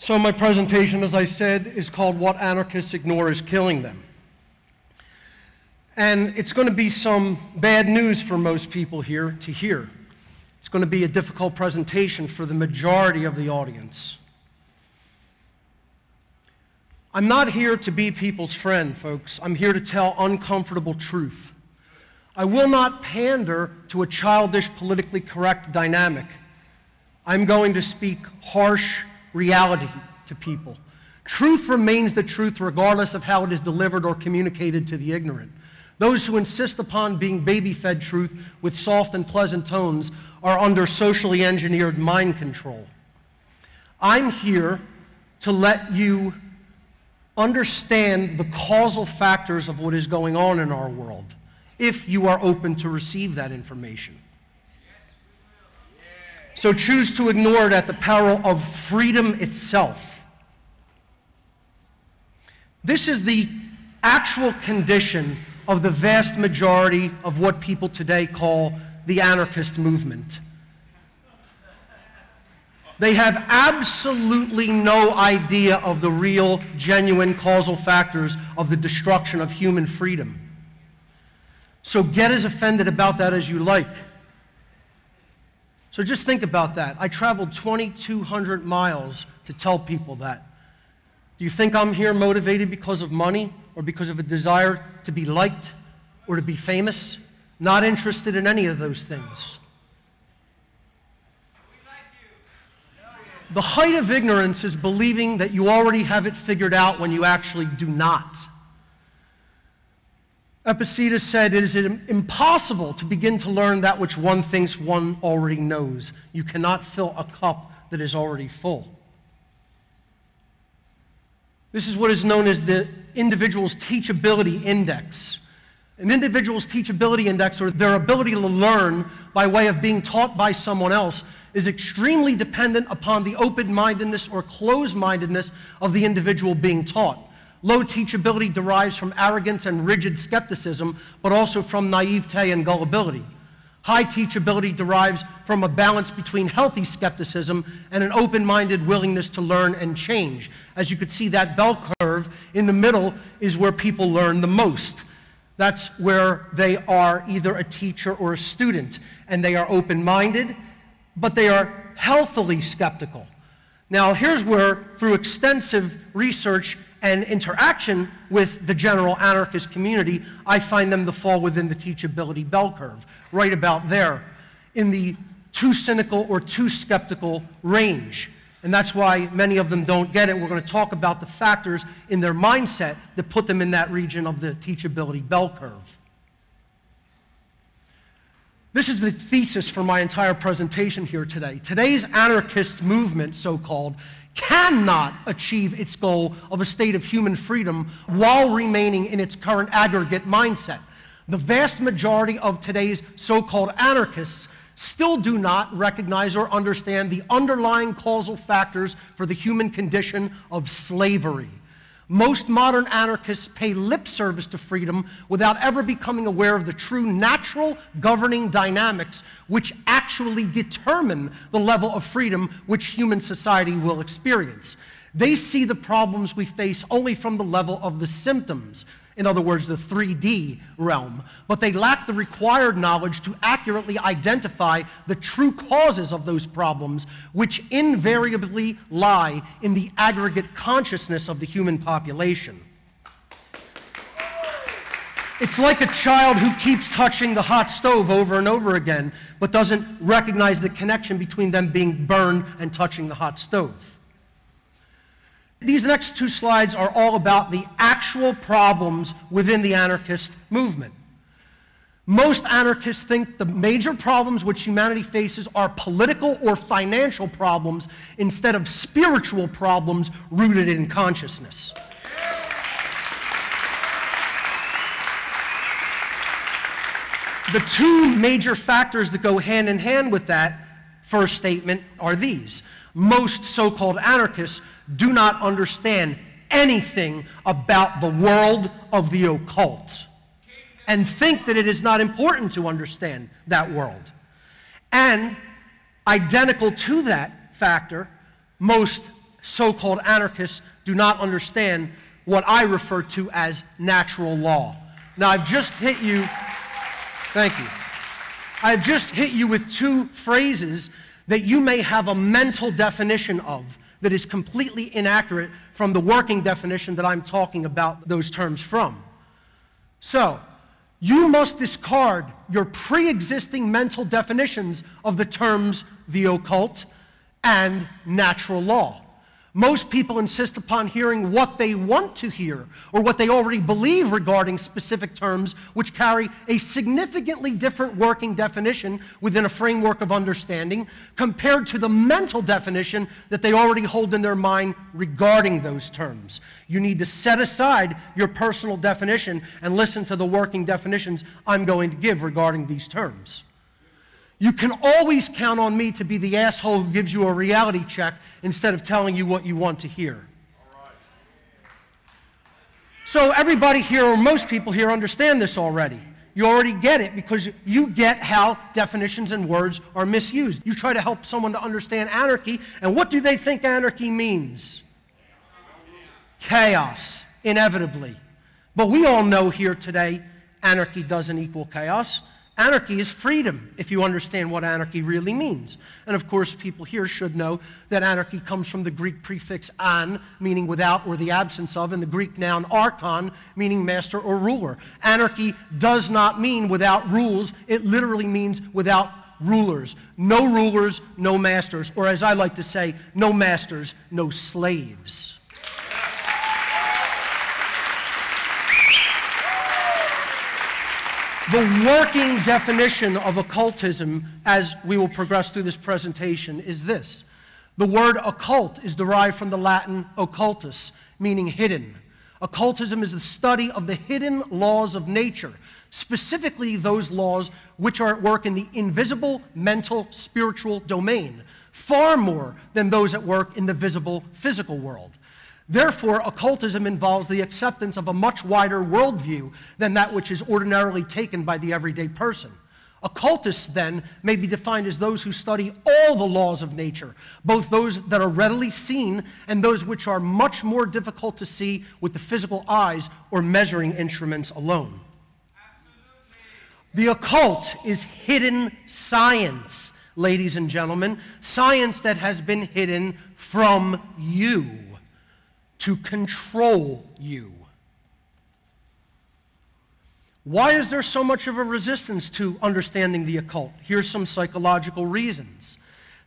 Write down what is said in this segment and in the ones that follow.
So my presentation, as I said, is called What Anarchists Ignore is Killing Them. And it's going to be some bad news for most people here to hear. It's going to be a difficult presentation for the majority of the audience. I'm not here to be people's friend, folks. I'm here to tell uncomfortable truth. I will not pander to a childish, politically correct dynamic. I'm going to speak harsh reality to people. Truth remains the truth regardless of how it is delivered or communicated to the ignorant. Those who insist upon being baby-fed truth with soft and pleasant tones are under socially engineered mind control. I'm here to let you understand the causal factors of what is going on in our world, if you are open to receive that information. So choose to ignore it at the peril of freedom itself. This is the actual condition of the vast majority of what people today call the anarchist movement. They have absolutely no idea of the real, genuine causal factors of the destruction of human freedom. So get as offended about that as you like. So just think about that. I traveled 2,200 miles to tell people that. Do you think I'm here motivated because of money or because of a desire to be liked or to be famous? Not interested in any of those things. The height of ignorance is believing that you already have it figured out when you actually do not. Epictetus said, "It is impossible to begin to learn that which one thinks one already knows. You cannot fill a cup that is already full." This is what is known as the individual's teachability index. An individual's teachability index, or their ability to learn by way of being taught by someone else, is extremely dependent upon the open-mindedness or closed-mindedness of the individual being taught. Low teachability derives from arrogance and rigid skepticism, but also from naivete and gullibility. High teachability derives from a balance between healthy skepticism and an open-minded willingness to learn and change. As you could see, that bell curve in the middle is where people learn the most. That's where they are either a teacher or a student, and they are open-minded, but they are healthily skeptical. Now, here's where, through extensive research and interaction with the general anarchist community, I find them to fall within the teachability bell curve, right about there, in the too cynical or too skeptical range. And that's why many of them don't get it. We're going to talk about the factors in their mindset that put them in that region of the teachability bell curve. This is the thesis for my entire presentation here today. Today's anarchist movement, so-called, cannot achieve its goal of a state of human freedom while remaining in its current aggregate mindset. The vast majority of today's so-called anarchists still do not recognize or understand the underlying causal factors for the human condition of slavery. Most modern anarchists pay lip service to freedom without ever becoming aware of the true natural governing dynamics which actually determine the level of freedom which human society will experience. They see the problems we face only from the level of the symptoms, in other words, the 3D realm, but they lack the required knowledge to accurately identify the true causes of those problems, which invariably lie in the aggregate consciousness of the human population. It's like a child who keeps touching the hot stove over and over again, but doesn't recognize the connection between them being burned and touching the hot stove. These next two slides are all about the actual problems within the anarchist movement. Most anarchists think the major problems which humanity faces are political or financial problems instead of spiritual problems rooted in consciousness. The two major factors that go hand in hand with that first statement are these. Most so-called anarchists do not understand anything about the world of the occult and think that it is not important to understand that world. And identical to that factor, most so-called anarchists do not understand what I refer to as natural law. Now, I've just hit you, thank you. I've just hit you with two phrases that you may have a mental definition of that is completely inaccurate from the working definition that I'm talking about those terms from. So, you must discard your pre-existing mental definitions of the terms the occult and natural law. Most people insist upon hearing what they want to hear or what they already believe regarding specific terms which carry a significantly different working definition within a framework of understanding compared to the mental definition that they already hold in their mind regarding those terms. You need to set aside your personal definition and listen to the working definitions I'm going to give regarding these terms. You can always count on me to be the asshole who gives you a reality check instead of telling you what you want to hear. So everybody here, or most people here, understand this already. You already get it because you get how definitions and words are misused. You try to help someone to understand anarchy, and what do they think anarchy means? Chaos, inevitably. But we all know here today, anarchy doesn't equal chaos. Anarchy is freedom, if you understand what anarchy really means. And of course, people here should know that anarchy comes from the Greek prefix an, meaning without or the absence of, and the Greek noun archon, meaning master or ruler. Anarchy does not mean without rules. It literally means without rulers. No rulers, no masters. Or as I like to say, no masters, no slaves. The working definition of occultism, as we will progress through this presentation, is this. The word occult is derived from the Latin occultus, meaning hidden. Occultism is the study of the hidden laws of nature, specifically those laws which are at work in the invisible, mental, spiritual domain, far more than those at work in the visible, physical world. Therefore, occultism involves the acceptance of a much wider worldview than that which is ordinarily taken by the everyday person. Occultists, then, may be defined as those who study all the laws of nature, both those that are readily seen and those which are much more difficult to see with the physical eyes or measuring instruments alone. The occult is hidden science, ladies and gentlemen, science that has been hidden from you, to control you. Why is there so much of a resistance to understanding the occult? Here's some psychological reasons.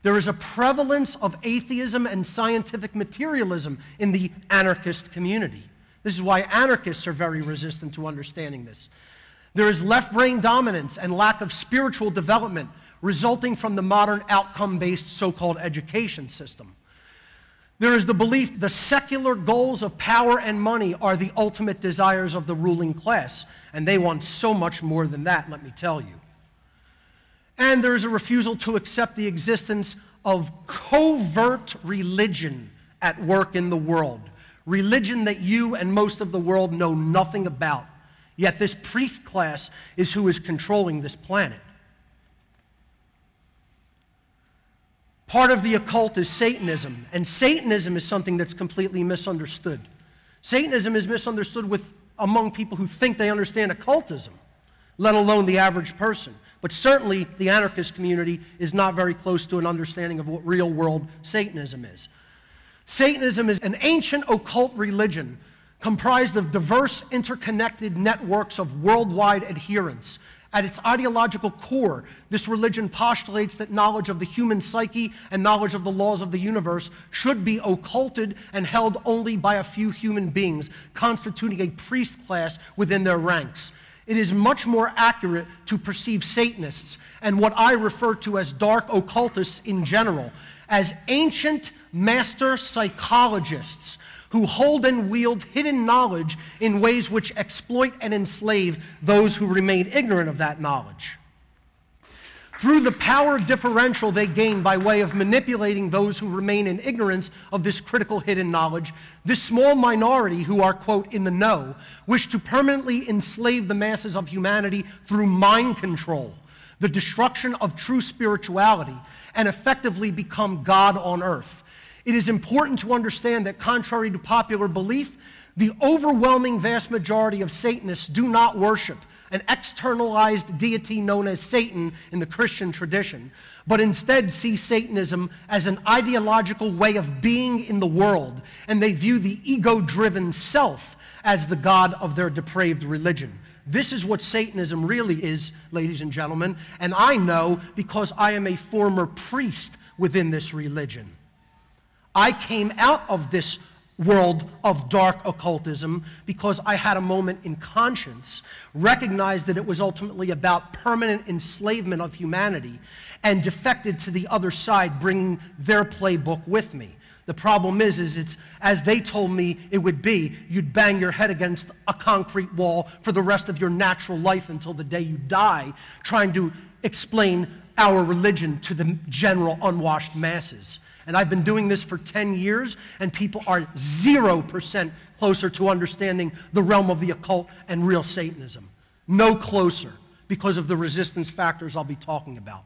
There is a prevalence of atheism and scientific materialism in the anarchist community. This is why anarchists are very resistant to understanding this. There is left-brain dominance and lack of spiritual development resulting from the modern outcome-based so-called education system. There is the belief the secular goals of power and money are the ultimate desires of the ruling class, and they want so much more than that, let me tell you. And there is a refusal to accept the existence of covert religion at work in the world, religion that you and most of the world know nothing about. Yet this priest class is who is controlling this planet. Part of the occult is Satanism, and Satanism is something that's completely misunderstood. Satanism is misunderstood among people who think they understand occultism, let alone the average person. But certainly the anarchist community is not very close to an understanding of what real-world Satanism is. Satanism is an ancient occult religion comprised of diverse interconnected networks of worldwide adherents. At its ideological core, this religion postulates that knowledge of the human psyche and knowledge of the laws of the universe should be occulted and held only by a few human beings, constituting a priest class within their ranks. It is much more accurate to perceive Satanists, and what I refer to as dark occultists in general, as ancient master psychologists who hold and wield hidden knowledge in ways which exploit and enslave those who remain ignorant of that knowledge. Through the power differential they gain by way of manipulating those who remain in ignorance of this critical hidden knowledge, this small minority who are, quote, in the know, wish to permanently enslave the masses of humanity through mind control, the destruction of true spirituality, and effectively become God on earth. It is important to understand that contrary to popular belief, the overwhelming vast majority of Satanists do not worship an externalized deity known as Satan in the Christian tradition, but instead see Satanism as an ideological way of being in the world, and they view the ego-driven self as the god of their depraved religion. This is what Satanism really is, ladies and gentlemen, and I know because I am a former priest within this religion. I came out of this world of dark occultism because I had a moment in conscience, recognized that it was ultimately about permanent enslavement of humanity, and defected to the other side, bringing their playbook with me. The problem is it's as they told me it would be. You'd bang your head against a concrete wall for the rest of your natural life until the day you die, trying to explain our religion to the general unwashed masses. And I've been doing this for 10 years, and people are 0% closer to understanding the realm of the occult and real Satanism. No closer, because of the resistance factors I'll be talking about.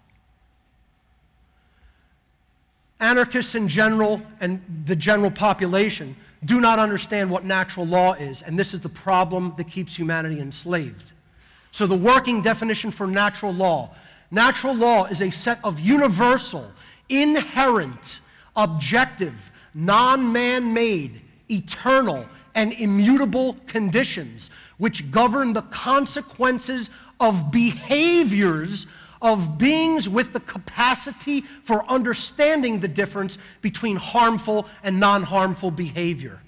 Anarchists in general and the general population do not understand what natural law is, and this is the problem that keeps humanity enslaved. So the working definition for natural law is a set of universal, inherent, objective, non-man-made, eternal, and immutable conditions which govern the consequences of behaviors of beings with the capacity for understanding the difference between harmful and non-harmful behavior.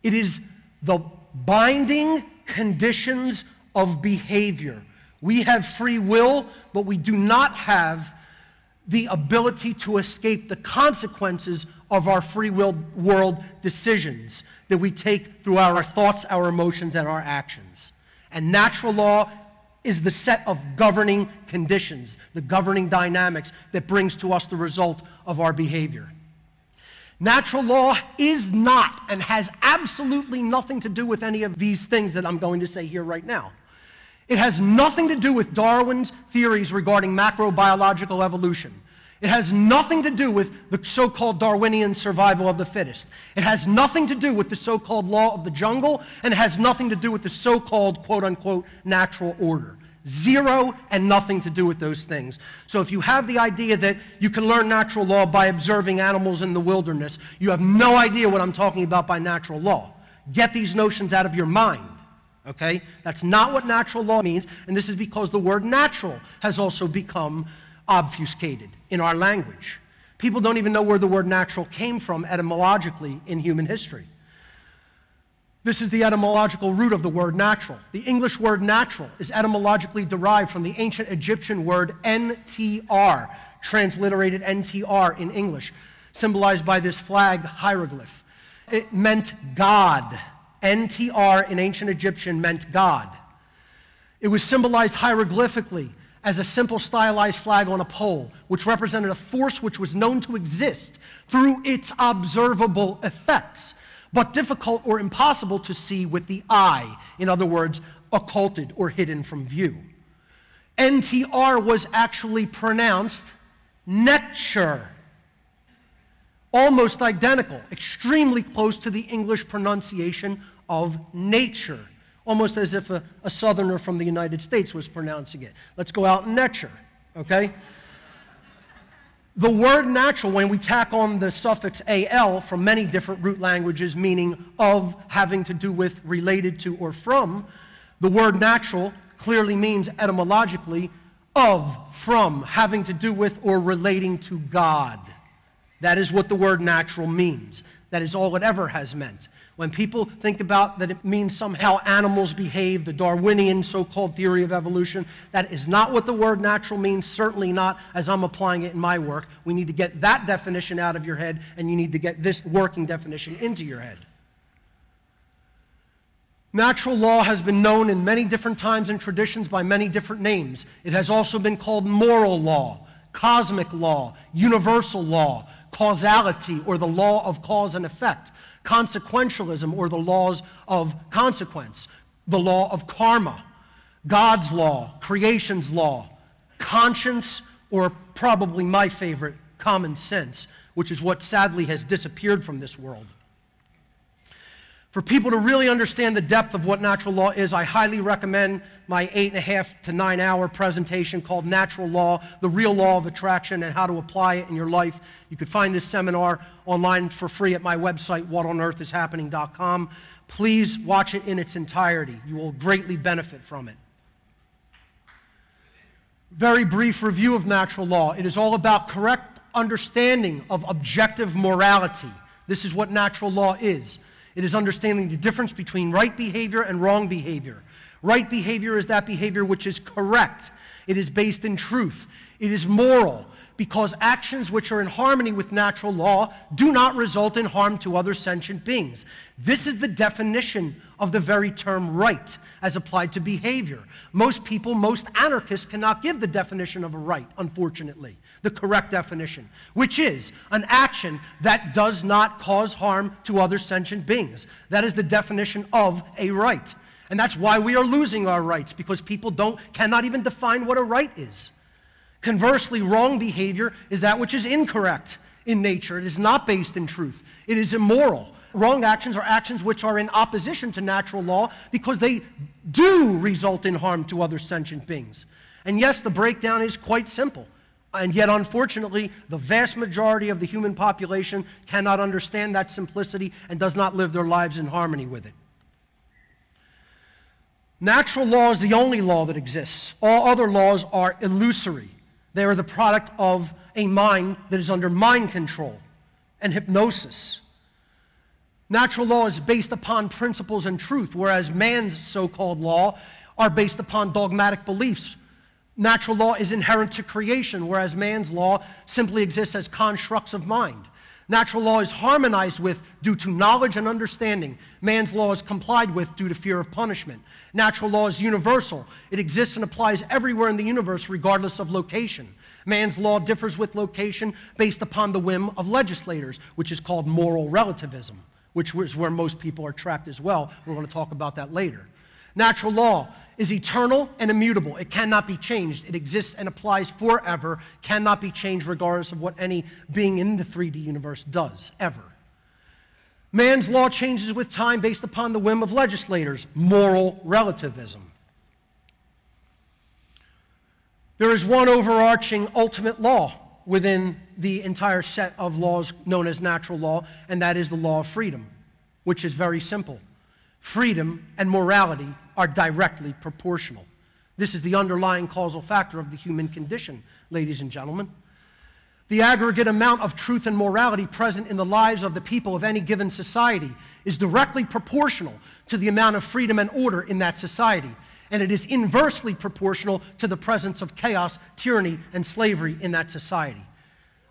It is the binding conditions of behavior. We have free will, but we do not have the ability to escape the consequences of our free will world decisions that we take through our thoughts, our emotions, and our actions. And natural law is the set of governing conditions, the governing dynamics that brings to us the result of our behavior. Natural law is not and has absolutely nothing to do with any of these things that I'm going to say here right now. It has nothing to do with Darwin's theories regarding macrobiological evolution. It has nothing to do with the so-called Darwinian survival of the fittest. It has nothing to do with the so-called law of the jungle, and it has nothing to do with the so-called, quote-unquote, natural order. Zero and nothing to do with those things. So if you have the idea that you can learn natural law by observing animals in the wilderness, you have no idea what I'm talking about by natural law. Get these notions out of your mind. Okay? That's not what natural law means, and this is because the word natural has also become obfuscated in our language. People don't even know where the word natural came from etymologically in human history. This is the etymological root of the word natural. The English word natural is etymologically derived from the ancient Egyptian word NTR, transliterated NTR in English, symbolized by this flag hieroglyph. It meant God. NTR in ancient Egyptian meant God. It was symbolized hieroglyphically as a simple stylized flag on a pole, which represented a force which was known to exist through its observable effects, but difficult or impossible to see with the eye. In other words, occulted or hidden from view. NTR was actually pronounced nature. Almost identical, extremely close to the English pronunciation of nature, almost as if a southerner from the United States was pronouncing it. Let's go out nature, okay? The word natural, when we tack on the suffix al from many different root languages, meaning of, having to do with, related to, or from, the word natural clearly means etymologically of, from, having to do with, or relating to God. That is what the word natural means. That is all it ever has meant. When people think about that it means somehow animals behave, the Darwinian so-called theory of evolution, that is not what the word natural means, certainly not as I'm applying it in my work. We need to get that definition out of your head, and you need to get this working definition into your head. Natural law has been known in many different times and traditions by many different names. It has also been called moral law, cosmic law, universal law, causality, or the law of cause and effect, consequentialism, or the laws of consequence, the law of karma, God's law, creation's law, conscience, or probably my favorite, common sense, which is what sadly has disappeared from this world. For people to really understand the depth of what natural law is, I highly recommend my 8.5 to 9 hour presentation called Natural Law, the Real Law of Attraction and How to Apply It in Your Life. You could find this seminar online for free at my website, whatonearthishappening.com. Please watch it in its entirety. You will greatly benefit from it. Very brief review of natural law. It is all about correct understanding of objective morality. This is what natural law is. It is understanding the difference between right behavior and wrong behavior. Right behavior is that behavior which is correct. It is based in truth. It is moral, because actions which are in harmony with natural law do not result in harm to other sentient beings. This is the definition of the very term right as applied to behavior. Most people, most anarchists cannot give the definition of a right, unfortunately, the correct definition, which is an action that does not cause harm to other sentient beings. That is the definition of a right. And that's why we are losing our rights, because people cannot even define what a right is. Conversely, wrong behavior is that which is incorrect in nature. It is not based in truth. It is immoral. Wrong actions are actions which are in opposition to natural law because they do result in harm to other sentient beings. And yes, the breakdown is quite simple. And yet, unfortunately, the vast majority of the human population cannot understand that simplicity and does not live their lives in harmony with it. Natural law is the only law that exists. All other laws are illusory. They are the product of a mind that is under mind control and hypnosis. Natural law is based upon principles and truth, whereas man's so-called law are based upon dogmatic beliefs. Natural law is inherent to creation, whereas man's law simply exists as constructs of mind. Natural law is harmonized with due to knowledge and understanding. Man's law is complied with due to fear of punishment. Natural law is universal. It exists and applies everywhere in the universe regardless of location. Man's law differs with location based upon the whim of legislators, which is called moral relativism, which is where most people are trapped as well. We're going to talk about that later. Natural law is eternal and immutable. It cannot be changed. It exists and applies forever, cannot be changed regardless of what any being in the 3D universe does, ever. Man's law changes with time based upon the whim of legislators, moral relativism. There is one overarching ultimate law within the entire set of laws known as natural law, and that is the law of freedom, which is very simple. Freedom and morality are directly proportional. This is the underlying causal factor of the human condition, ladies and gentlemen. The aggregate amount of truth and morality present in the lives of the people of any given society is directly proportional to the amount of freedom and order in that society, and it is inversely proportional to the presence of chaos, tyranny, and slavery in that society.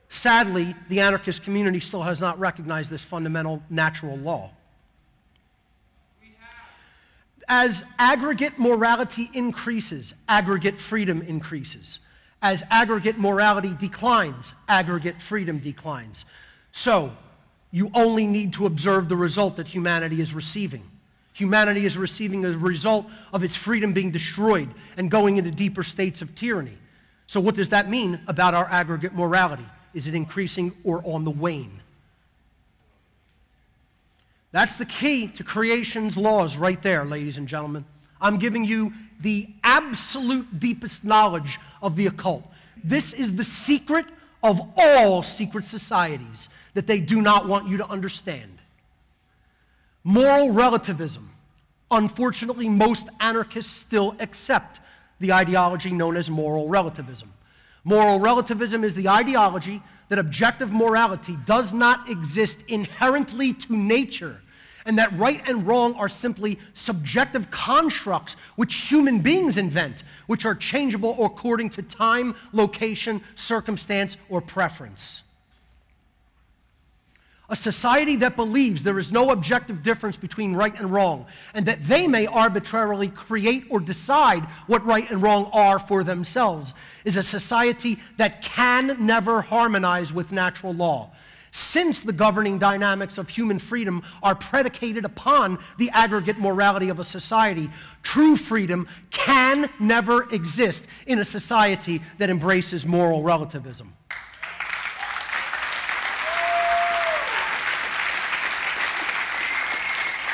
Sadly, the anarchist community still has not recognized this fundamental natural law. As aggregate morality increases, aggregate freedom increases. As aggregate morality declines, aggregate freedom declines. So, you only need to observe the result that humanity is receiving. Humanity is receiving as a result of its freedom being destroyed and going into deeper states of tyranny. So what does that mean about our aggregate morality? Is it increasing or on the wane? That's the key to creation's laws right there, ladies and gentlemen. I'm giving you the absolute deepest knowledge of the occult. This is the secret of all secret societies that they do not want you to understand. Moral relativism. Unfortunately, most anarchists still accept the ideology known as moral relativism. Moral relativism is the ideology that objective morality does not exist inherently to nature, and that right and wrong are simply subjective constructs which human beings invent, which are changeable according to time, location, circumstance, or preference. A society that believes there is no objective difference between right and wrong, and that they may arbitrarily create or decide what right and wrong are for themselves, is a society that can never harmonize with natural law. Since the governing dynamics of human freedom are predicated upon the aggregate morality of a society, true freedom can never exist in a society that embraces moral relativism.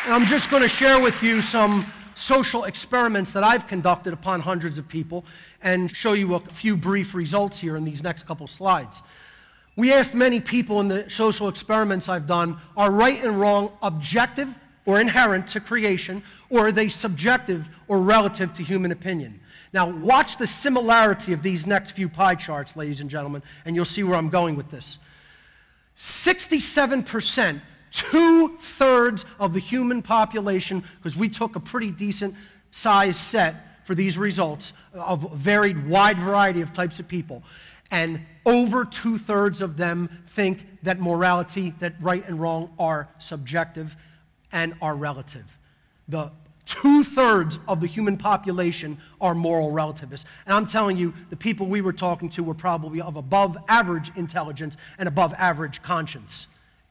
And I'm just going to share with you some social experiments that I've conducted upon hundreds of people and show you a few brief results here in these next couple slides. We asked many people in the social experiments I've done, are right and wrong objective or inherent to creation, or are they subjective or relative to human opinion? Now, watch the similarity of these next few pie charts, ladies and gentlemen, and you'll see where I'm going with this. 67%, 2/3 of the human population, because we took a pretty decent size set for these results of a varied, wide variety of types of people, and over 2/3 of them think that morality, that right and wrong are subjective and are relative. The 2/3 of the human population are moral relativists. And I'm telling you, the people we were talking to were probably of above average intelligence and above average conscience.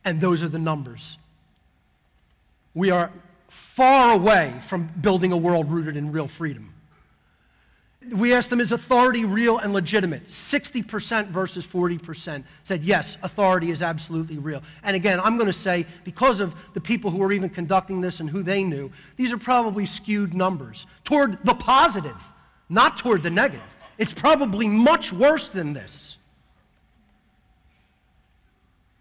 And those are the numbers. We are far away from building a world rooted in real freedom. We asked them, is authority real and legitimate? 60% versus 40% said, yes, authority is absolutely real. And again, I'm going to say, because of the people who were even conducting this and who they knew, these are probably skewed numbers toward the positive, not toward the negative. It's probably much worse than this.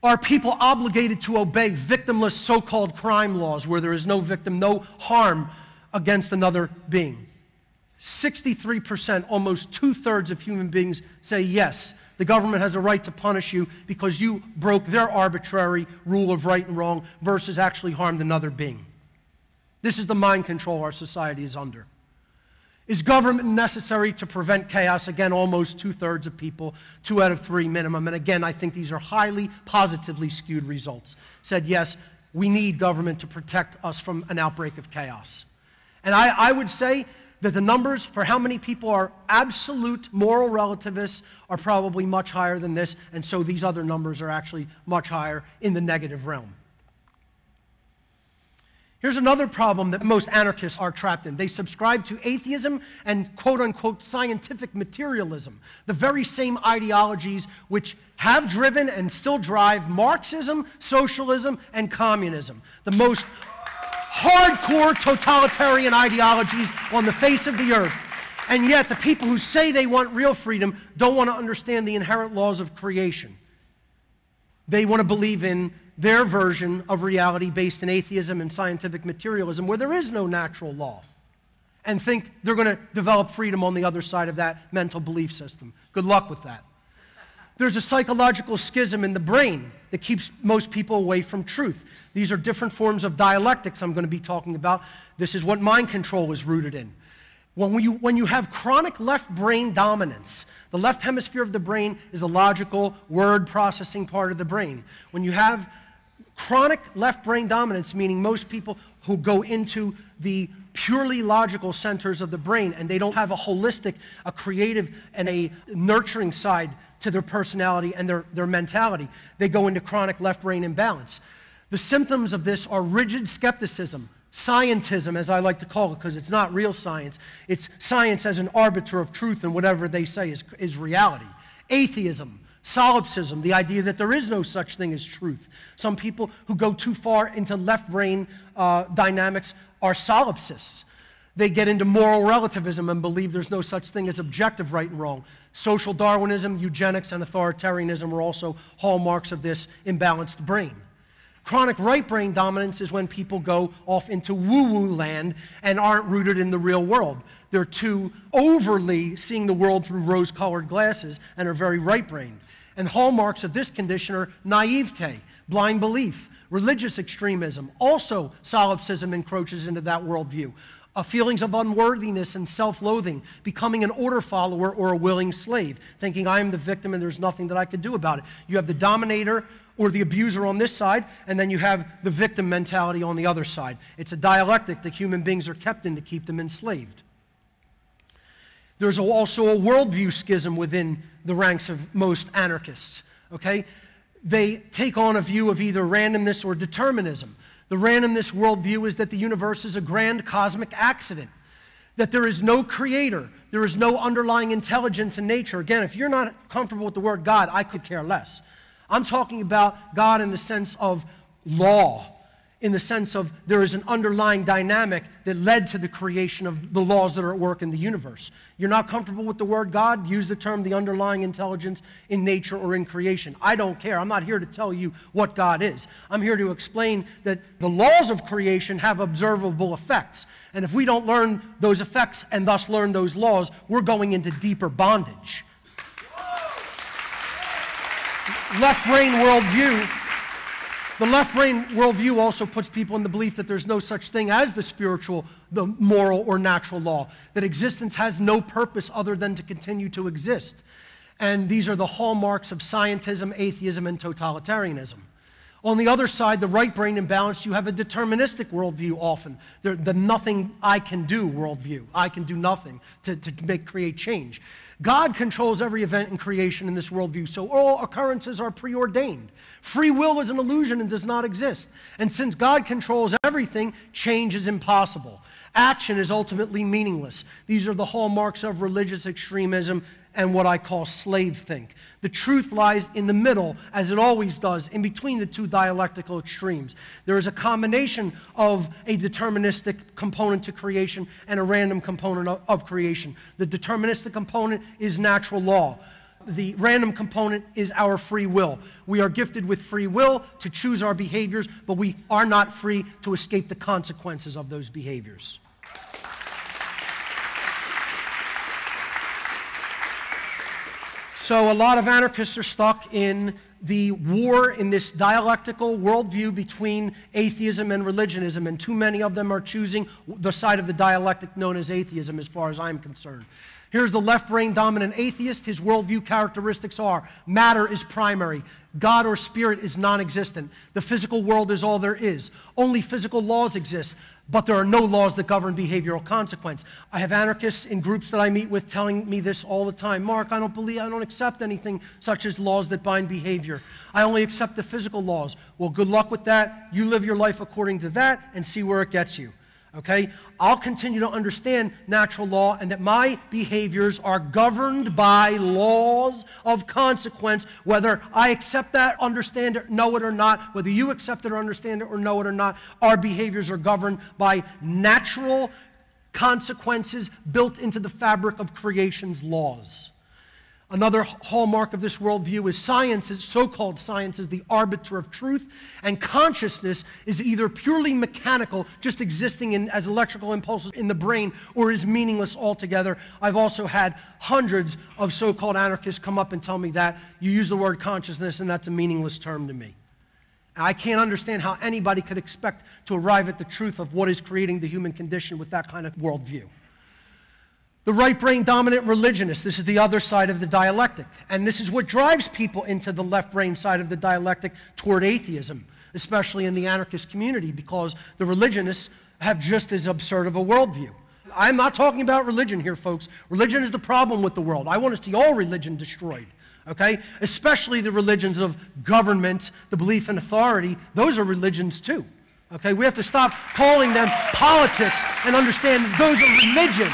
Are people obligated to obey victimless so-called crime laws where there is no victim, no harm against another being? 63%, almost 2/3 of human beings say yes, the government has a right to punish you because you broke their arbitrary rule of right and wrong versus actually harmed another being. This is the mind control our society is under. Is government necessary to prevent chaos? Again, almost 2/3 of people, 2 out of 3 minimum. And again, I think these are highly positively skewed results. Said yes, we need government to protect us from an outbreak of chaos. And I would say that the numbers for how many people are absolute moral relativists are probably much higher than this, and so these other numbers are actually much higher in the negative realm. Here's another problem that most anarchists are trapped in. They subscribe to atheism and quote-unquote scientific materialism, the very same ideologies which have driven and still drive Marxism, socialism, and communism, the most hardcore totalitarian ideologies on the face of the earth. And yet the people who say they want real freedom don't want to understand the inherent laws of creation. They want to believe in their version of reality based in atheism and scientific materialism where there is no natural law, and think they're going to develop freedom on the other side of that mental belief system. Good luck with that. There's a psychological schism in the brain that keeps most people away from truth. These are different forms of dialectics I'm going to be talking about. This is what mind control is rooted in. When you have chronic left brain dominance, the left hemisphere of the brain is the logical word processing part of the brain. When you have chronic left brain dominance, meaning most people who go into the purely logical centers of the brain and they don't have a holistic, a creative, and a nurturing side to their personality and their mentality, they go into chronic left brain imbalance. The symptoms of this are rigid skepticism, scientism, as I like to call it, because it's not real science. It's science as an arbiter of truth, and whatever they say is reality. Atheism, solipsism, the idea that there is no such thing as truth. Some people who go too far into left brain dynamics are solipsists. They get into moral relativism and believe there's no such thing as objective right and wrong. Social Darwinism, eugenics, and authoritarianism are also hallmarks of this imbalanced brain. Chronic right brain dominance is when people go off into woo-woo land and aren't rooted in the real world. They're too overly seeing the world through rose-colored glasses and are very right-brained. And hallmarks of this condition are naivete, blind belief, religious extremism. Also, solipsism encroaches into that worldview. Feelings of unworthiness and self-loathing, becoming an order follower or a willing slave, thinking I am the victim and there's nothing that I could do about it. You have the dominator or the abuser on this side, and then you have the victim mentality on the other side. It's a dialectic that human beings are kept in to keep them enslaved. There's also a worldview schism within the ranks of most anarchists, okay? They take on a view of either randomness or determinism. The randomness worldview is that the universe is a grand cosmic accident, that there is no creator, there is no underlying intelligence in nature. Again, if you're not comfortable with the word God, I could care less. I'm talking about God in the sense of law in the sense of there is an underlying dynamic that led to the creation of the laws that are at work in the universe. You're not comfortable with the word God? Use the term the underlying intelligence in nature or in creation. I don't care. I'm not here to tell you what God is. I'm here to explain that the laws of creation have observable effects. And if we don't learn those effects and thus learn those laws, we're going into deeper bondage. Left-brain worldview. The left-brain worldview also puts people in the belief that there's no such thing as the spiritual, the moral, or natural law, that existence has no purpose other than to continue to exist. And these are the hallmarks of scientism, atheism, and totalitarianism. On the other side, the right-brain imbalance, you have a deterministic worldview often, the nothing I can do worldview. I can do nothing to create change. God controls every event in creation in this worldview, so all occurrences are preordained. Free will is an illusion and does not exist. And since God controls everything, change is impossible. Action is ultimately meaningless. These are the hallmarks of religious extremism and what I call slave think. The truth lies in the middle, as it always does, in between the two dialectical extremes. There is a combination of a deterministic component to creation and a random component of creation. The deterministic component is natural law. The random component is our free will. We are gifted with free will to choose our behaviors, but we are not free to escape the consequences of those behaviors. So a lot of anarchists are stuck in the war in this dialectical worldview between atheism and religionism, and too many of them are choosing the side of the dialectic known as atheism, as far as I'm concerned. Here's the left-brain dominant atheist. His worldview characteristics are: matter is primary, God or spirit is non-existent, the physical world is all there is, only physical laws exist, but there are no laws that govern behavioral consequence. I have anarchists in groups that I meet with telling me this all the time. Mark, I don't accept anything such as laws that bind behavior. I only accept the physical laws. Well, good luck with that. You live your life according to that and see where it gets you. Okay? I'll continue to understand natural law and that my behaviors are governed by laws of consequence, whether I accept that, understand it, know it or not, whether you accept it or understand it or know it or not. Our behaviors are governed by natural consequences built into the fabric of creation's laws. Another hallmark of this worldview is science, so-called science, is the arbiter of truth, and consciousness is either purely mechanical, just existing as electrical impulses in the brain, or is meaningless altogether. I've also had hundreds of so-called anarchists come up and tell me that. You use the word consciousness, and that's a meaningless term to me. I can't understand how anybody could expect to arrive at the truth of what is creating the human condition with that kind of worldview. The right-brain dominant religionist, this is the other side of the dialectic. And this is what drives people into the left-brain side of the dialectic toward atheism, especially in the anarchist community, because the religionists have just as absurd of a worldview. I'm not talking about religion here, folks. Religion is the problem with the world. I want to see all religion destroyed, okay? Especially the religions of government, the belief in authority. Those are religions too, okay? We have to stop calling them politics and understand that those are religions.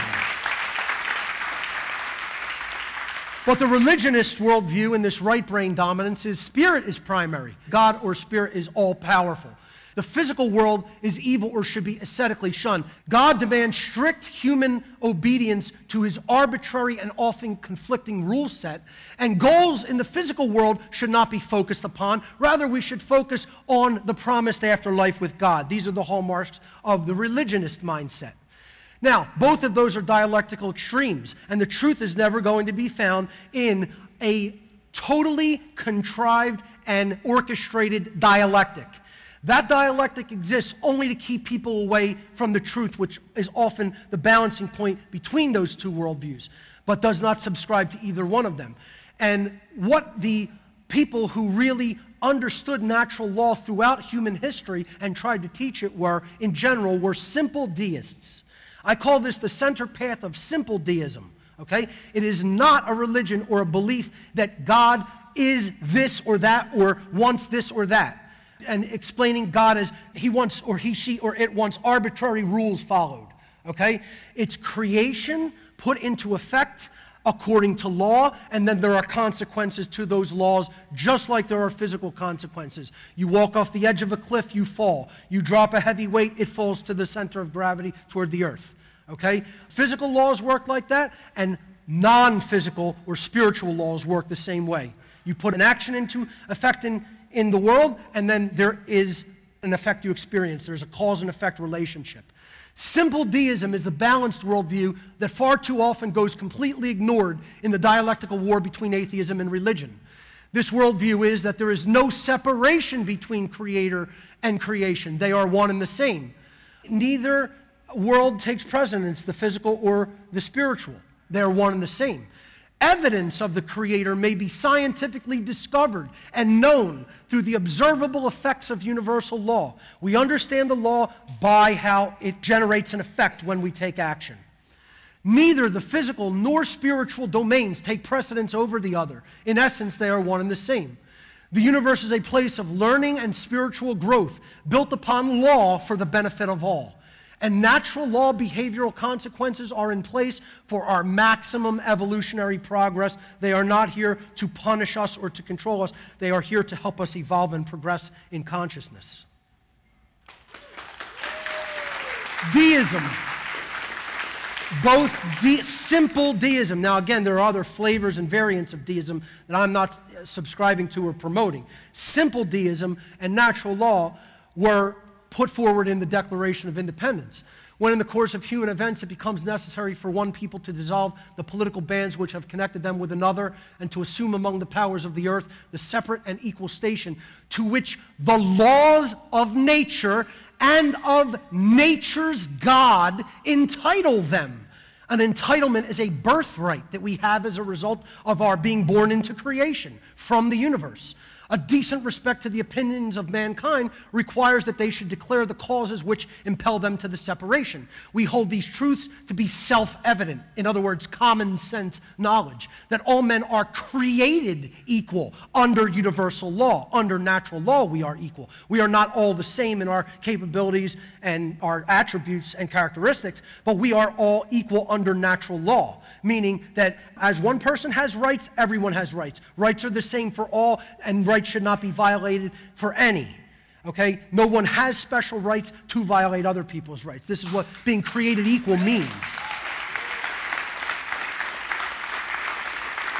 But the religionist worldview in this right-brain dominance is spirit is primary. God or spirit is all-powerful. The physical world is evil or should be ascetically shunned. God demands strict human obedience to his arbitrary and often conflicting rule set, and goals in the physical world should not be focused upon. Rather, we should focus on the promised afterlife with God. These are the hallmarks of the religionist mindset. Now, both of those are dialectical extremes, and the truth is never going to be found in a totally contrived and orchestrated dialectic. That dialectic exists only to keep people away from the truth, which is often the balancing point between those two worldviews, but does not subscribe to either one of them. And what the people who really understood natural law throughout human history and tried to teach it in general, were simple deists. I call this the center path of simple deism, okay? It is not a religion or a belief that God is this or that or wants this or that, and explaining God as he wants or he, she, or it wants arbitrary rules followed, okay? It's creation put into effect according to law, and then there are consequences to those laws, just like there are physical consequences. You walk off the edge of a cliff, you fall. You drop a heavy weight, it falls to the center of gravity toward the earth. Okay? Physical laws work like that, and non-physical or spiritual laws work the same way. You put an action into effect in the world, and then there is an effect you experience. There's a cause and effect relationship. Simple deism is the balanced worldview that far too often goes completely ignored in the dialectical war between atheism and religion. This worldview is that there is no separation between creator and creation. They are one and the same. Neither world takes precedence, the physical or the spiritual. They are one and the same. Evidence of the creator may be scientifically discovered and known through the observable effects of universal law. We understand the law by how it generates an effect when we take action. Neither the physical nor spiritual domains take precedence over the other. In essence, they are one and the same. The universe is a place of learning and spiritual growth built upon law for the benefit of all. And natural law behavioral consequences are in place for our maximum evolutionary progress. They are not here to punish us or to control us. They are here to help us evolve and progress in consciousness. Deism. Both simple deism. Now again, there are other flavors and variants of deism that I'm not subscribing to or promoting. Simple deism and natural law were put forward in the Declaration of Independence. When in the course of human events it becomes necessary for one people to dissolve the political bands which have connected them with another and to assume among the powers of the earth the separate and equal station to which the laws of nature and of nature's God entitle them. An entitlement is a birthright that we have as a result of our being born into creation from the universe. A decent respect to the opinions of mankind requires that they should declare the causes which impel them to the separation. We hold these truths to be self-evident, in other words, common sense knowledge, that all men are created equal under universal law. Under natural law, we are equal. We are not all the same in our capabilities and our attributes and characteristics, but we are all equal under natural law. Meaning that as one person has rights, everyone has rights. Rights are the same for all, and rights should not be violated for any. Okay? No one has special rights to violate other people's rights. This is what being created equal means.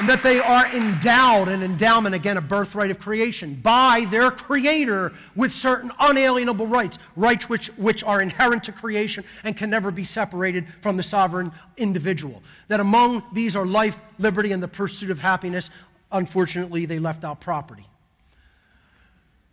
And that they are endowed, an endowment, again, a birthright of creation, by their creator with certain unalienable rights, rights which are inherent to creation and can never be separated from the sovereign individual. That among these are life, liberty, and the pursuit of happiness. Unfortunately, they left out property.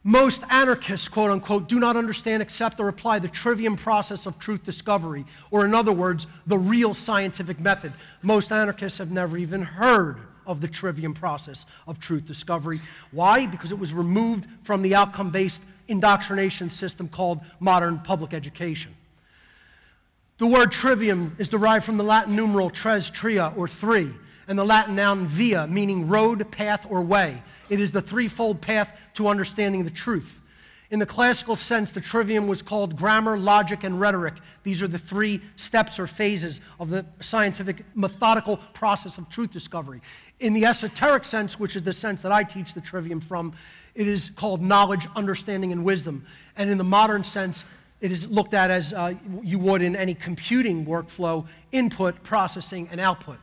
Most anarchists, quote unquote, do not understand, accept, or apply the trivium process of truth discovery, or in other words, the real scientific method. Most anarchists have never even heard of the trivium process of truth discovery. Why? Because it was removed from the outcome-based indoctrination system called modern public education. The word trivium is derived from the Latin numeral tres, tria, or three, and the Latin noun via, meaning road, path, or way. It is the threefold path to understanding the truth. In the classical sense, the trivium was called grammar, logic, and rhetoric. These are the three steps or phases of the scientific, methodical process of truth discovery. In the esoteric sense, which is the sense that I teach the trivium from, it is called knowledge, understanding, and wisdom. And in the modern sense, it is looked at as you would in any computing workflow, input, processing, and output.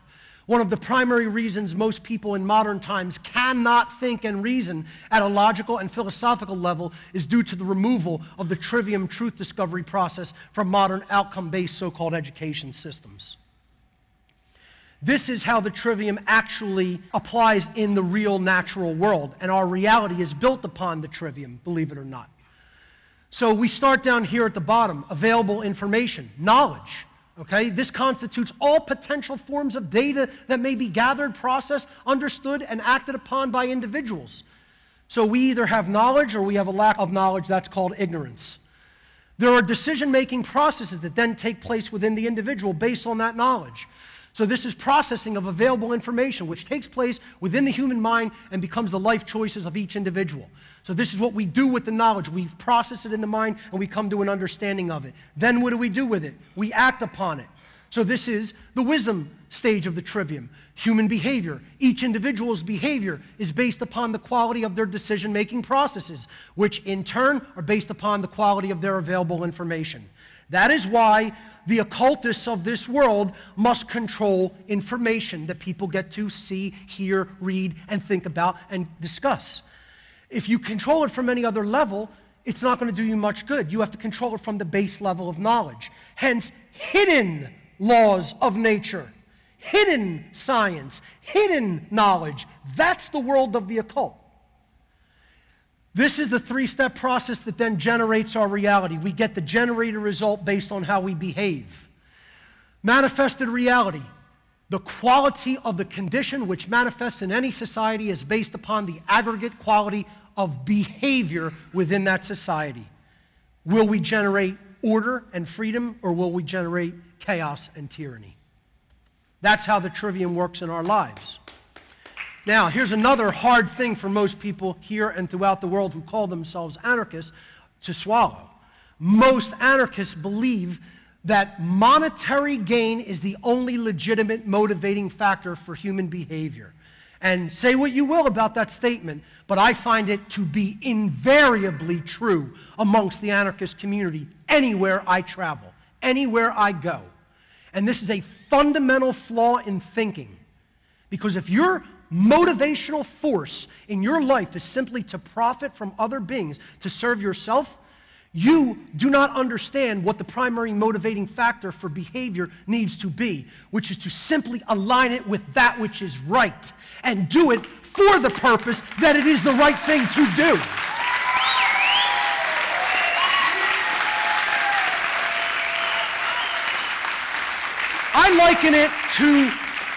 One of the primary reasons most people in modern times cannot think and reason at a logical and philosophical level is due to the removal of the trivium truth discovery process from modern outcome-based so-called education systems. This is how the trivium actually applies in the real natural world, and our reality is built upon the trivium, believe it or not. So we start down here at the bottom, available information, knowledge. Okay? This constitutes all potential forms of data that may be gathered, processed, understood, and acted upon by individuals. So we either have knowledge or we have a lack of knowledge. That's called ignorance. There are decision-making processes that then take place within the individual based on that knowledge. So this is processing of available information, which takes place within the human mind and becomes the life choices of each individual. So this is what we do with the knowledge. We process it in the mind and we come to an understanding of it. Then what do we do with it? We act upon it. So this is the wisdom stage of the trivium. Human behavior. Each individual's behavior is based upon the quality of their decision-making processes, which in turn are based upon the quality of their available information. That is why the occultists of this world must control information that people get to see, hear, read, and think about and discuss. If you control it from any other level, it's not going to do you much good. You have to control it from the base level of knowledge. Hence, hidden laws of nature, hidden science, hidden knowledge. That's the world of the occult. This is the three-step process that then generates our reality. We get the generated result based on how we behave. Manifested reality. The quality of the condition which manifests in any society is based upon the aggregate quality of behavior within that society. Will we generate order and freedom, or will we generate chaos and tyranny? That's how the trivium works in our lives. Now, here's another hard thing for most people here and throughout the world who call themselves anarchists to swallow. Most anarchists believe that monetary gain is the only legitimate motivating factor for human behavior. And say what you will about that statement, but I find it to be invariably true amongst the anarchist community anywhere I travel, anywhere I go. And this is a fundamental flaw in thinking. Because if your motivational force in your life is simply to profit from other beings, to serve yourself, you do not understand what the primary motivating factor for behavior needs to be, which is to simply align it with that which is right and do it for the purpose that it is the right thing to do. I liken it to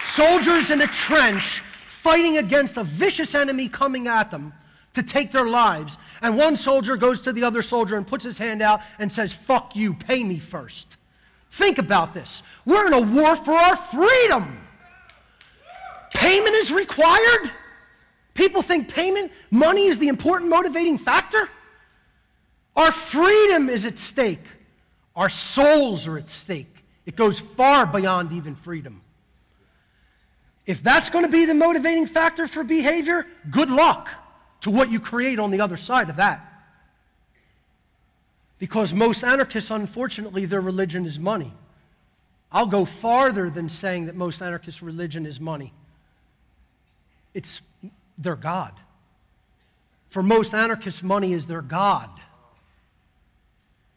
soldiers in a trench fighting against a vicious enemy coming at them to take their lives. And one soldier goes to the other soldier and puts his hand out and says, "Fuck you, pay me first." Think about this. We're in a war for our freedom. Payment is required? People think payment, money is the important motivating factor? Our freedom is at stake. Our souls are at stake. It goes far beyond even freedom. If that's going to be the motivating factor for behavior, good luck to what you create on the other side of that. Because most anarchists, unfortunately, their religion is money. I'll go farther than saying that most anarchists' religion is money. It's their God. For most anarchists, money is their God.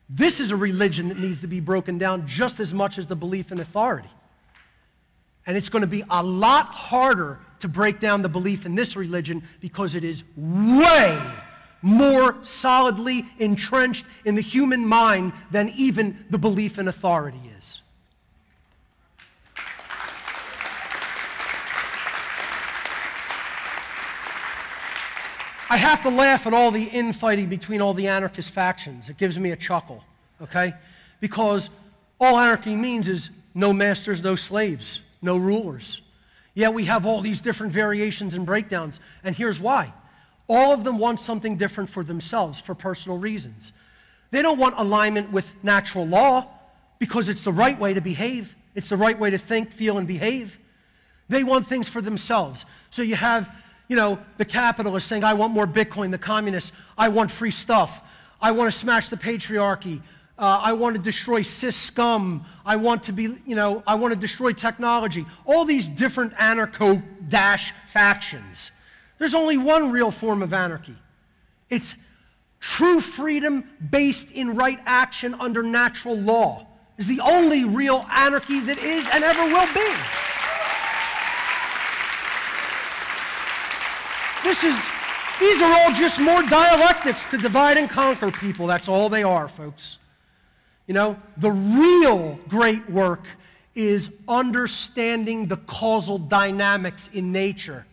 This is a religion that needs to be broken down just as much as the belief in authority. And it's going to be a lot harder to break down the belief in this religion because it is way more solidly entrenched in the human mind than even the belief in authority is. I have to laugh at all the infighting between all the anarchist factions. It gives me a chuckle, okay? Because all anarchy means is no masters, no slaves, no rulers. Yeah, we have all these different variations and breakdowns, and here's why. All of them want something different for themselves, for personal reasons. They don't want alignment with natural law because it's the right way to behave. It's the right way to think, feel, and behave. They want things for themselves. So you have, the capitalists saying, I want more Bitcoin. The communists, I want free stuff. I want to smash the patriarchy. I want to destroy cis scum. I want to I want to destroy technology. All these different anarcho-factions. There's only one real form of anarchy. It's true freedom based in right action under natural law. Is the only real anarchy that is and ever will be. These are all just more dialectics to divide and conquer people. That's all they are, folks. The real great work is understanding the causal dynamics in nature,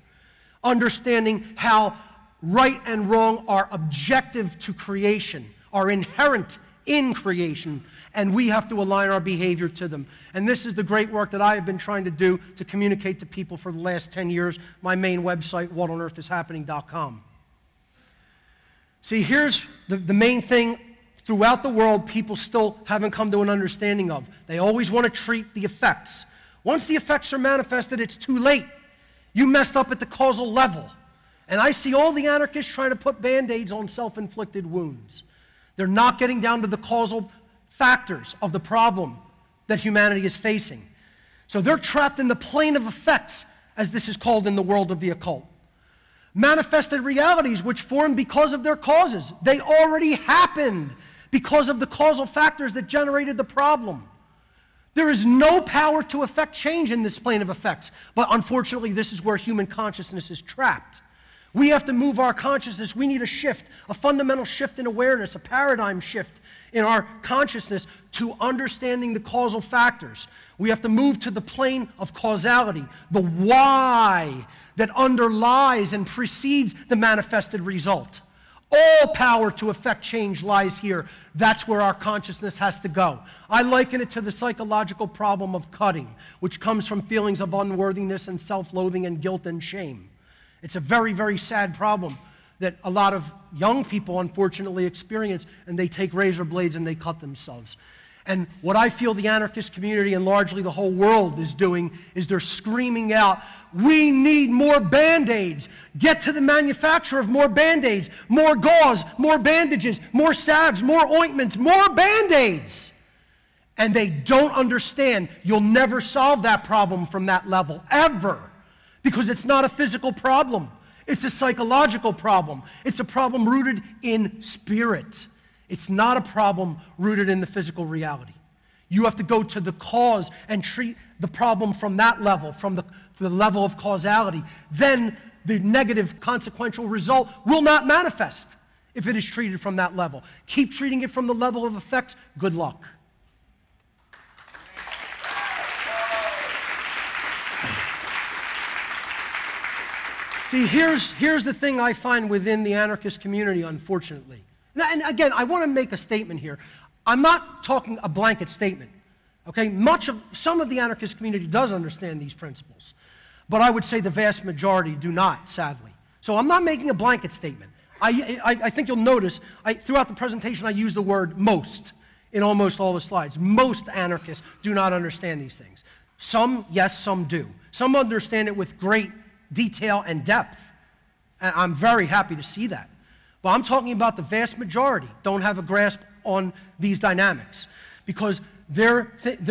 understanding how right and wrong are objective to creation, are inherent in creation, and we have to align our behavior to them. And this is the great work that I have been trying to do to communicate to people for the last 10 years, my main website, whatonearthishappening.com. See, here's the main thing throughout the world people still haven't come to an understanding of. They always want to treat the effects. Once the effects are manifested, it's too late. You messed up at the causal level. And I see all the anarchists trying to put Band-Aids on self-inflicted wounds. They're not getting down to the causal factors of the problem that humanity is facing. So they're trapped in the plane of effects, as this is called in the world of the occult. Manifested realities which form because of their causes. They already happened because of the causal factors that generated the problem. There is no power to affect change in this plane of effects, but unfortunately this is where human consciousness is trapped. We have to move our consciousness. We need a shift, a fundamental shift in awareness, a paradigm shift in our consciousness to understanding the causal factors. We have to move to the plane of causality, the why that underlies and precedes the manifested result. All power to affect change lies here. That's where our consciousness has to go. I liken it to the psychological problem of cutting, which comes from feelings of unworthiness and self-loathing and guilt and shame. It's a very, very sad problem that a lot of young people unfortunately experience, and they take razor blades and they cut themselves. And what I feel the anarchist community and largely the whole world is doing is they're screaming out, we need more Band-Aids. Get to the manufacturer of more Band-Aids, more gauze, more bandages, more salves, more ointments, more Band-Aids. And they don't understand you'll never solve that problem from that level, ever. Because it's not a physical problem. It's a psychological problem. It's a problem rooted in spirit. It's not a problem rooted in the physical reality. You have to go to the cause and treat the problem from that level, from the level of causality. Then the negative consequential result will not manifest if it is treated from that level. Keep treating it from the level of effects. Good luck. See, here's the thing I find within the anarchist community, unfortunately. And again, I want to make a statement here. I'm not talking a blanket statement. Okay? Some of the anarchist community does understand these principles. But I would say the vast majority do not, sadly. So I'm not making a blanket statement. I think you'll notice, throughout the presentation, I use the word most in almost all the slides. Most anarchists do not understand these things. Some, yes, some do. Some understand it with great detail and depth. And I'm very happy to see that. But I'm talking about the vast majority don't have a grasp on these dynamics because they're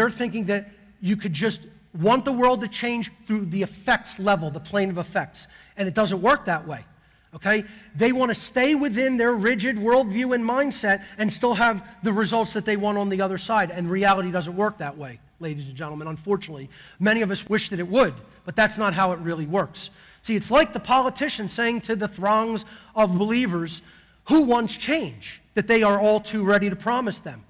thinking that you could just want the world to change through the effects level, the plane of effects. And it doesn't work that way. Okay? They want to stay within their rigid worldview and mindset and still have the results that they want on the other side. And reality doesn't work that way, ladies and gentlemen. Unfortunately, many of us wish that it would, but that's not how it really works. See, it's like the politician saying to the throngs of believers who wants change, that they are all too ready to promise them.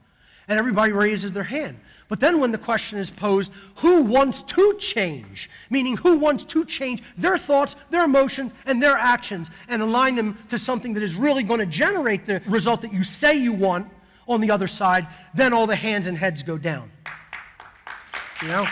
And everybody raises their hand. But then when the question is posed, who wants to change? Meaning who wants to change their thoughts, their emotions, and their actions and align them to something that is really going to generate the result that you say you want on the other side, then all the hands and heads go down. You know?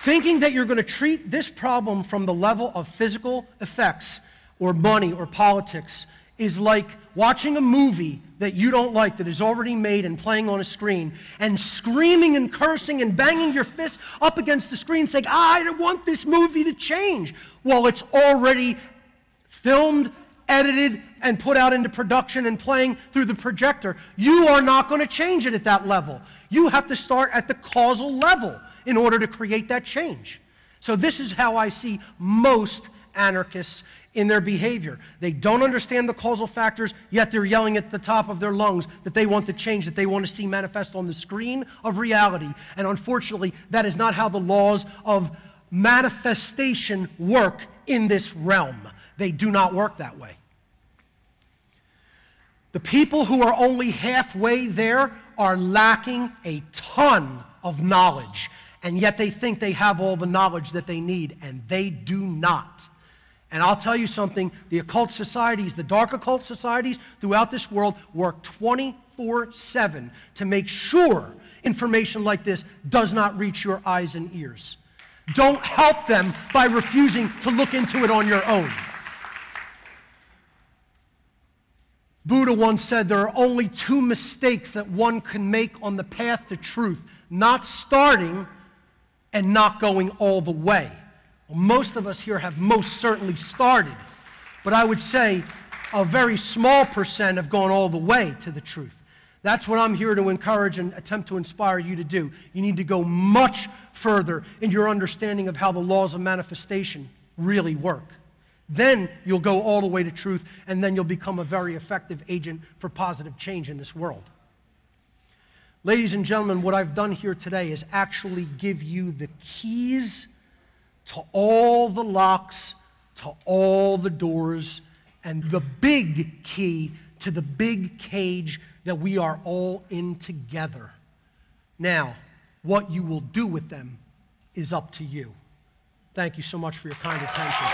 Thinking that you're going to treat this problem from the level of physical effects or money or politics is like watching a movie that you don't like that is already made and playing on a screen and screaming and cursing and banging your fist up against the screen saying, I want this movie to change. Well, it's already filmed, edited, and put out into production and playing through the projector. You are not going to change it at that level. You have to start at the causal level in order to create that change. So this is how I see most anarchists in their behavior. They don't understand the causal factors, yet they're yelling at the top of their lungs that they want to change, that they want to see manifest on the screen of reality. And unfortunately, that is not how the laws of manifestation work in this realm. They do not work that way. The people who are only halfway there are lacking a ton of knowledge. And yet they think they have all the knowledge that they need, and they do not. And I'll tell you something, the occult societies, the dark occult societies throughout this world work 24/7 to make sure information like this does not reach your eyes and ears. Don't help them by refusing to look into it on your own. Buddha once said there are only two mistakes that one can make on the path to truth: not starting and not going all the way. Well, most of us here have most certainly started, but I would say a very small percent have gone all the way to the truth. That's what I'm here to encourage and attempt to inspire you to do. You need to go much further in your understanding of how the laws of manifestation really work. Then you'll go all the way to truth, and then you'll become a very effective agent for positive change in this world. Ladies and gentlemen, what I've done here today is actually give you the keys to all the locks, to all the doors, and the big key to the big cage that we are all in together. Now, what you will do with them is up to you. Thank you so much for your kind attention.